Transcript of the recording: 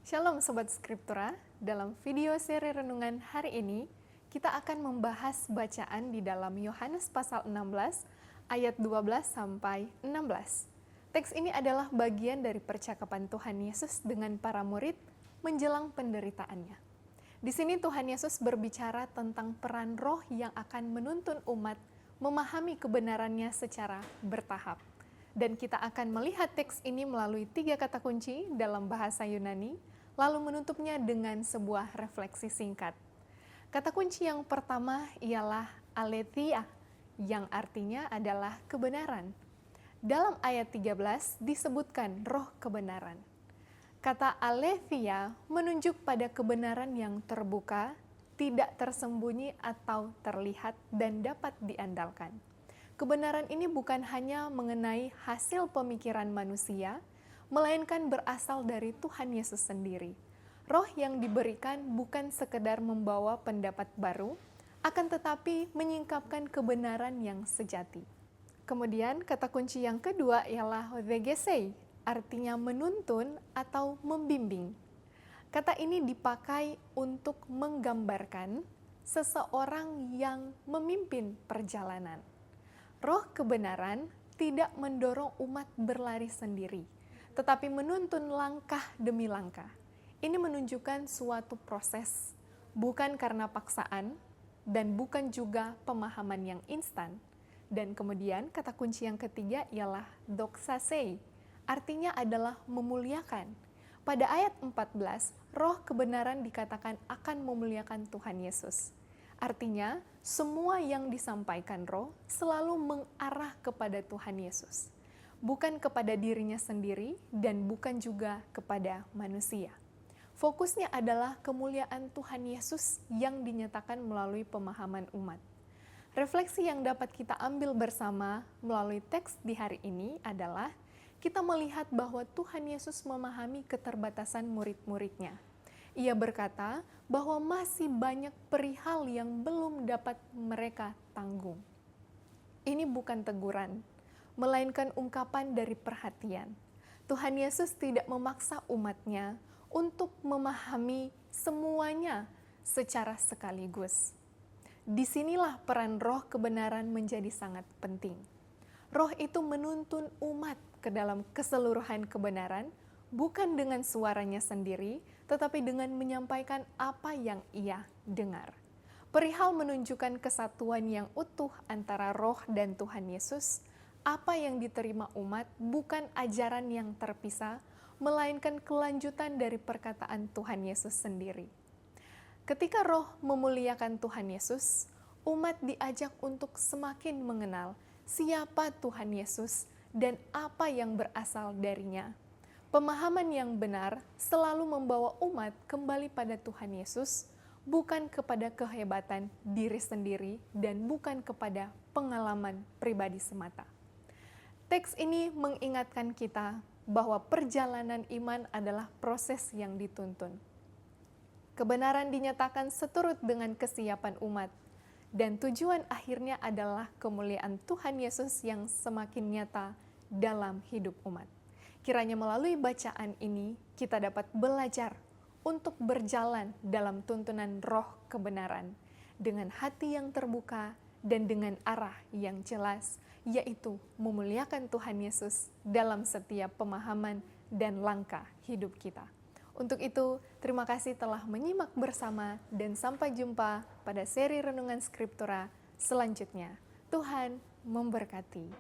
Shalom Sobat Skriptura, dalam video seri renungan hari ini, kita akan membahas bacaan di dalam Yohanes pasal 16, ayat 12 sampai 16. Teks ini adalah bagian dari percakapan Tuhan Yesus dengan para murid menjelang penderitaannya. Di sini Tuhan Yesus berbicara tentang peran roh yang akan menuntun umat memahami kebenarannya secara bertahap. Dan kita akan melihat teks ini melalui 3 kata kunci dalam bahasa Yunani, lalu menutupnya dengan sebuah refleksi singkat. Kata kunci yang pertama ialah aletheia, yang artinya adalah kebenaran. Dalam ayat 13 disebutkan roh kebenaran. Kata aletheia menunjuk pada kebenaran yang terbuka, tidak tersembunyi atau terlihat dan dapat diandalkan. Kebenaran ini bukan hanya mengenai hasil pemikiran manusia, melainkan berasal dari Tuhan Yesus sendiri. Roh yang diberikan bukan sekedar membawa pendapat baru, akan tetapi menyingkapkan kebenaran yang sejati. Kemudian kata kunci yang kedua ialah hodegesei, artinya menuntun atau membimbing. Kata ini dipakai untuk menggambarkan seseorang yang memimpin perjalanan. Roh kebenaran tidak mendorong umat berlari sendiri, tetapi menuntun langkah demi langkah. Ini menunjukkan suatu proses, bukan karena paksaan, dan bukan juga pemahaman yang instan. Dan kemudian kata kunci yang ketiga ialah doxasei, artinya adalah memuliakan. Pada ayat 14, roh kebenaran dikatakan akan memuliakan Tuhan Yesus. Artinya, semua yang disampaikan roh selalu mengarah kepada Tuhan Yesus, bukan kepada dirinya sendiri dan bukan juga kepada manusia. Fokusnya adalah kemuliaan Tuhan Yesus yang dinyatakan melalui pemahaman umat. Refleksi yang dapat kita ambil bersama melalui teks di hari ini adalah kita melihat bahwa Tuhan Yesus memahami keterbatasan murid-muridnya. Ia berkata bahwa masih banyak perihal yang belum dapat mereka tanggung. Ini bukan teguran, melainkan ungkapan dari perhatian. Tuhan Yesus tidak memaksa umatnya untuk memahami semuanya secara sekaligus. Disinilah peran roh kebenaran menjadi sangat penting. Roh itu menuntun umat ke dalam keseluruhan kebenaran, bukan dengan suaranya sendiri, tetapi dengan menyampaikan apa yang ia dengar. Perihal menunjukkan kesatuan yang utuh antara roh dan Tuhan Yesus, apa yang diterima umat bukan ajaran yang terpisah, melainkan kelanjutan dari perkataan Tuhan Yesus sendiri. Ketika roh memuliakan Tuhan Yesus, umat diajak untuk semakin mengenal siapa Tuhan Yesus dan apa yang berasal darinya. Pemahaman yang benar selalu membawa umat kembali pada Tuhan Yesus, bukan kepada kehebatan diri sendiri dan bukan kepada pengalaman pribadi semata. Teks ini mengingatkan kita bahwa perjalanan iman adalah proses yang dituntun. Kebenaran dinyatakan seturut dengan kesiapan umat, dan tujuan akhirnya adalah kemuliaan Tuhan Yesus yang semakin nyata dalam hidup umat. Kiranya melalui bacaan ini kita dapat belajar untuk berjalan dalam tuntunan roh kebenaran dengan hati yang terbuka dan dengan arah yang jelas, yaitu memuliakan Tuhan Yesus dalam setiap pemahaman dan langkah hidup kita. Untuk itu, terima kasih telah menyimak bersama dan sampai jumpa pada seri Renungan Skriptura selanjutnya. Tuhan memberkati.